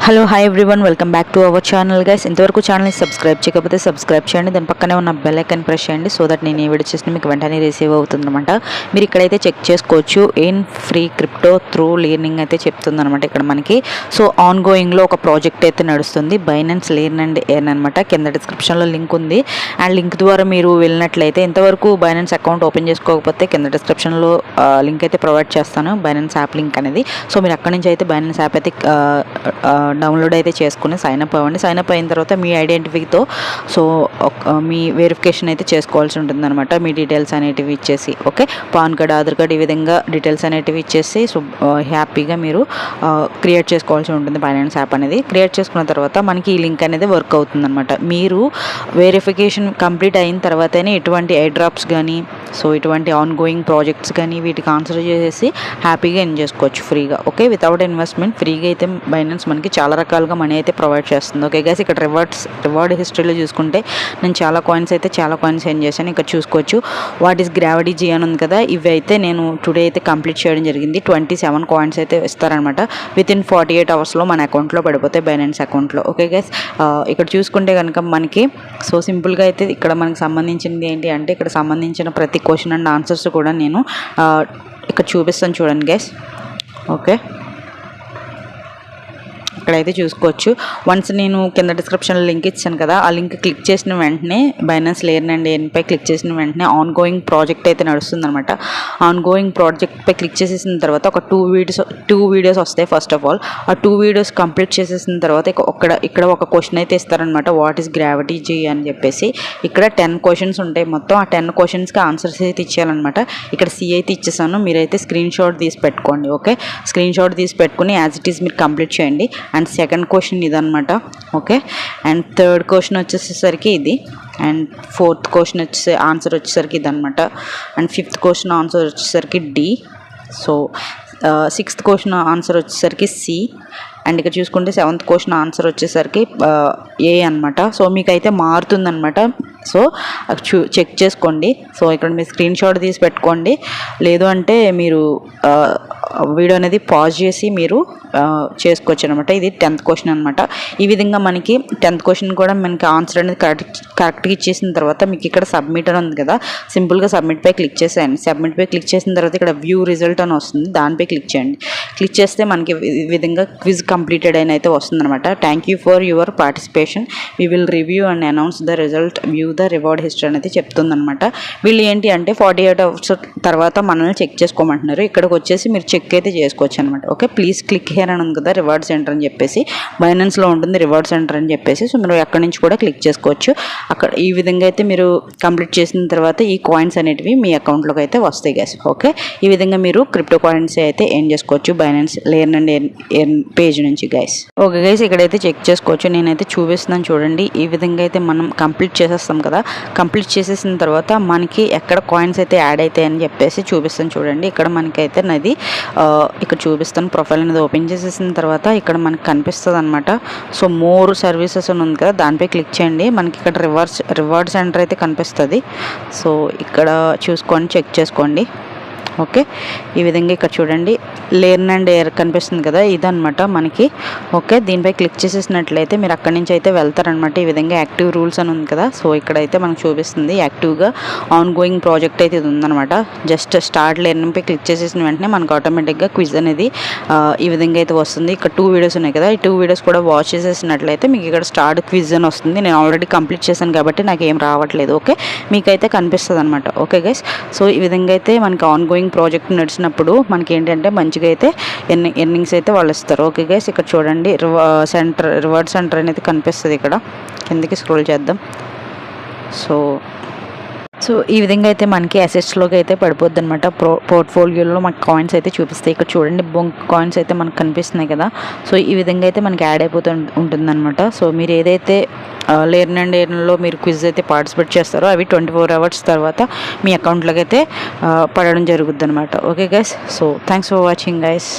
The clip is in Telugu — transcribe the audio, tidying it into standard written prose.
Hello hi everyone, welcome back to our channel guys. ఇంతవరకు ఛానల్ని సబ్స్క్రైబ్ చేయకపోతే సబ్స్క్రైబ్ చేయండి, దాని పక్కనే ఉన్న బెల్ ఐకాన్ ప్రెస్ చేయండి సో దట్ నేను ఏ వీడియో చేసినా మీకు వెంటనే రిసీవ్ అవుతుందన్నమాట. మీరు ఇక్కడైతే చెక్ చేసుకోవచ్చు, ఏం ఫ్రీ క్రిప్టో త్రూ లెర్నింగ్ అయితే చెప్తుందన్నమాట ఇక్కడ మనకి. సో ఆన్ గోయింగ్లో ఒక ప్రాజెక్ట్ అయితే నడుస్తుంది, బైనాన్స్ లెర్న్ అండ్ ఎర్న్ అనమాట. కింద డిస్క్రిప్షన్లో లింక్ ఉంది. అండ్ లింక్ ద్వారా మీరు వెళ్ళినట్లయితే, ఇంతవరకు బైనాన్స్ అకౌంట్ ఓపెన్ చేసుకోకపోతే కింద డిస్క్రిప్షన్లో లింక్ అయితే ప్రొవైడ్ చేస్తాను, బైనాన్స్ యాప్ లింక్ అనేది. సో మీరు అక్కడి నుంచి అయితే బైనాన్స్ యాప్ అయితే డౌన్లోడ్ అయితే చేసుకుని సైన్ అప్ అవ్వండి. సైన్ అప్ అయిన తర్వాత మీ ఐడెంటిటీతో సో మీ వెరిఫికేషన్ అయితే చేసుకోవాల్సి ఉంటుంది అనమాట. మీ డీటెయిల్స్ అనేటివి ఇచ్చేసి, okay, pan card, Aadhaar card, ఈ విధంగా డీటెయిల్స్ అనేటివి ఇచ్చేసి సో హ్యాపీగా మీరు క్రియేట్ చేసుకోవాల్సి ఉంటుంది బైనాన్స్ యాప్ అనేది. క్రియేట్ చేసుకున్న తర్వాత మనకి ఈ లింక్ అనేది వర్క్ అవుతుంది అనమాట. మీరు వెరిఫికేషన్ కంప్లీట్ అయిన తర్వాతనే ఎటువంటి ఎయిర్ డ్రాప్స్ కానీ సో ఇటువంటి ఆన్ గోయింగ్ ప్రాజెక్ట్స్ కానీ వీటికి ఆన్సర్ చేసేసి హ్యాపీగా ఎర్న్ చేసుకోవచ్చు ఫ్రీగా, ఓకే, వితౌట్ ఇన్వెస్ట్మెంట్. ఫ్రీగా అయితే బైనాన్స్ మనకి చాలా రకాలుగా మనీ అయితే ప్రొవైడ్ చేస్తుంది. ఓకే గైస్, ఇక్కడ రివార్డ్ హిస్టరీలో చూసుకుంటే నేను చాలా కాయిన్స్ ఎర్న్ చేశాను. ఇక్కడ చూసుకోవచ్చు వాట్ ఈస్ గ్రావిటీ జీ అని ఉంది కదా, ఇవి అయితే నేను టుడే అయితే కంప్లీట్ చేయడం జరిగింది. 27 కాయిన్స్ అయితే ఇస్తారనమాట. వితిన్ 48 అవర్స్లో మన అకౌంట్లో పడిపోతాయి, బైనాన్స్ అకౌంట్లో. ఓకే గైస్, ఇక్కడ చూసుకుంటే కనుక మనకి సో సింపుల్గా అయితే ఇక్కడ మనకి సంబంధించింది ఏంటి అంటే, ఇక్కడ సంబంధించిన ప్రతి క్వశ్చన్ అండ్ ఆన్సర్స్ కూడా నేను ఇక్కడ చూపిస్తాను చూడండి గైస్. ఓకే, ఇక్కడైతే చూసుకోవచ్చు. వన్స్ నేను కింద డిస్క్రిప్షన్లో లింక్ ఇచ్చాను కదా, ఆ లింక్ క్లిక్ చేసిన వెంటనే బైనాన్స్ లెర్న్ అండ్ ఎర్న్పై క్లిక్ చేసిన వెంటనే ఆన్ గోయింగ్ ప్రాజెక్ట్ అయితే నడుస్తుందన్నమాట. ఆన్ గోయింగ్ ప్రాజెక్ట్పై క్లిక్ చేసేసిన తర్వాత ఒక టూ వీడియోస్ వస్తాయి. ఫస్ట్ ఆఫ్ ఆల్ ఆ 2 వీడియోస్ కంప్లీట్ చేసేసిన తర్వాత ఇక్కడ ఒక క్వశ్చన్ అయితే ఇస్తారనమాట, వాట్ ఈస్ గ్రావిటీ జీ అని చెప్పేసి. ఇక్కడ 10 క్వశ్చన్స్ ఉంటాయి మొత్తం. ఆ 10 క్వశ్చన్స్కి ఆన్సర్స్ అయితే ఇచ్చేయాలన్నమాట. ఇక్కడ సి అయితే ఇచ్చేసాను, మీరైతే స్క్రీన్ షాట్ తీసి పెట్టుకోండి. ఓకే, స్క్రీన్ షాట్ తీసి పెట్టుకుని యాజ్ ఇట్ ఈస్ మీరు కంప్లీట్ చేయండి. అండ్ సెకండ్ క్వశ్చన్ ఇదనమాట. ఓకే, అండ్ థర్డ్ క్వశ్చన్ వచ్చేసరికి ఇది, అండ్ ఫోర్త్ క్వశ్చన్ ఆన్సర్ వచ్చేసరికి ఇదనమాట. అండ్ ఫిఫ్త్ క్వశ్చన్ ఆన్సర్ వచ్చేసరికి D. So sixth question answer వచ్చేసరికి సి. అండ్ ఇక్కడ చూసుకుంటే 7th క్వశ్చన్ ఆన్సర్ వచ్చేసరికి ఏ అనమాట. సో మీకైతే మారుతుందనమాట. సో చెక్ చేసుకోండి. సో ఇక్కడ మీరు స్క్రీన్ షాట్ తీసి పెట్టుకోండి, లేదు అంటే మీరు వీడియో అనేది పాజ్ చేసి మీరు చేసుకోవచ్చు అనమాట. ఇది 10th క్వశ్చన్ అనమాట. ఈ విధంగా మనకి 10th క్వశ్చన్ కూడా మనకి ఆన్సర్ అనేది కరెక్ట్గా ఇచ్చేసిన తర్వాత మీకు ఇక్కడ సబ్మిట్ అని ఉంది కదా, సింపుల్గా సబ్మిట్పై క్లిక్ చేసేయండి. సబ్మిట్పై క్లిక్ చేసిన తర్వాత ఇక్కడ వ్యూ రిజల్ట్ అని వస్తుంది, దానిపై క్లిక్ చేయండి. క్లిక్ చేస్తే మనకి ఈ విధంగా క్విజ్ కంప్లీటెడ్ అని అయితే వస్తుంది అనమాట. Thank you for your participation, we will review and announce the result, view the reward history అనేది చెప్తుందనమాట. వీళ్ళు ఏంటి అంటే 48 అవర్స్ తర్వాత మనల్ని చెక్ చేసుకోమంటున్నారు. ఇక్కడికి వచ్చేసి మీరు చెక్ అయితే చేసుకోవచ్చు అనమాట. ఓకే, ప్లీజ్ క్లిక్ హియర్ అని ఉంది కదా, రివార్డ్ సెంటర్ అని చెప్పేసి, బైనాన్స్లో ఉంటుంది రివార్డ్ సెంటర్ అని చెప్పేసి. సో మీరు అక్కడి నుంచి కూడా క్లిక్ చేసుకోవచ్చు. అక్కడ ఈ విధంగా అయితే మీరు కంప్లీట్ చేసిన తర్వాత ఈ కాయిన్స్ అనేటివి మీ అకౌంట్లోకి అయితే వస్తాయి గైస్. ఓకే, ఈ విధంగా మీరు క్రిప్టో కాయిన్స్ అయితే ఎర్న్ చేసుకోవచ్చు Binance learn and earn page నుంచి గైస్. ఓకే గైస్, ఇక్కడైతే చెక్ చేసుకోవచ్చు. నేనైతే చూపిస్తున్నాను చూడండి. ఈ విధంగా అయితే మనం కంప్లీట్ చేసేస్తాం కదా, కంప్లీట్ చేసేసిన తర్వాత మనకి ఎక్కడ కాయిన్స్ అయితే యాడ్ అవుతాయి అని చెప్పేసి చూపిస్తాను చూడండి. ఇక్కడ మనకైతే నాది ఇక్కడ చూపిస్తాను. ప్రొఫైల్ అనేది ఓపెన్ చేసేసిన తర్వాత ఇక్కడ మనకి కనిపిస్తుంది అనమాట. సో మోర్ సర్వీసెస్ అని ఉంది కదా, దానిపై క్లిక్ చేయండి. మనకి ఇక్కడ రివార్డ్ సెంటర్ అయితే కనిపిస్తుంది. సో ఇక్కడ చూసుకొని చెక్ చేసుకోండి. ఓకే, ఈ విధంగా ఇక్కడ చూడండి లెర్న్ అండ్ ఎర్న్ కనిపిస్తుంది కదా, ఇదనమాట మనకి. ఓకే, దీనిపై క్లిక్ చేసేసినట్లయితే మీరు అక్కడి నుంచి అయితే వెళ్తారనమాట. ఈ విధంగా యాక్టివ్ రూల్స్ అని ఉంది కదా, సో ఇక్కడైతే మనకు చూపిస్తుంది యాక్టివ్గా ఆన్ గోయింగ్ ప్రాజెక్ట్ అయితే ఇది ఉందనమాట. జస్ట్ స్టార్ట్ లెర్నింగ్పై క్లిక్ చేసేసిన వెంటనే మనకు ఆటోమేటిక్గా క్విజ్ అనేది ఈ విధంగా అయితే వస్తుంది. ఇక్కడ 2 వీడియోస్ ఉన్నాయి కదా, ఈ 2 వీడియోస్ కూడా వాచ్ చేసేసినట్లయితే మీకు ఇక్కడ స్టార్ట్ క్విజ్ అని వస్తుంది. నేను ఆల్రెడీ కంప్లీట్ చేశాను కాబట్టి నాకు ఏం రావట్లేదు. ఓకే, మీకైతే కనిపిస్తుంది అనమాట. ఓకే గైస్, సో ఈ విధంగా అయితే మనకి ఆన్ గోయింగ్ ప్రాజెక్ట్ నడిచినప్పుడు మనకి ఏంటంటే మంచిగా అయితే ఎర్నింగ్స్ అయితే వాళ్ళు ఇస్తారు. ఓకే గైస్, ఇక్కడ చూడండి రివార్డ్ సెంటర్ అనేది కనిపిస్తుంది. ఇక్కడ కిందకి స్క్రోల్ చేద్దాం. సో ఈ విధంగా అయితే మనకి అసెట్స్లోకి అయితే పడిపోద్ది అనమాట. పోర్ట్ఫోలియోలో మనకి కాయిన్స్ అయితే చూపిస్తాయి. ఇక్కడ చూడండి బొంక్ కాయిన్స్ అయితే మనకు కనిపిస్తున్నాయి కదా. సో ఈ విధంగా అయితే మనకి యాడ్ అయిపోతూ ఉంటుందన్నమాట. సో మీరు ఏదైతే లెర్న్ అండ్ ఎర్న్లో మీరు క్విజ్ అయితే పార్టిసిపేట్ చేస్తారో అవి 24 అవర్స్ తర్వాత మీ అకౌంట్లోకి అయితే పడడం జరుగుద్ది అనమాట. Okay guys, so thanks for watching guys.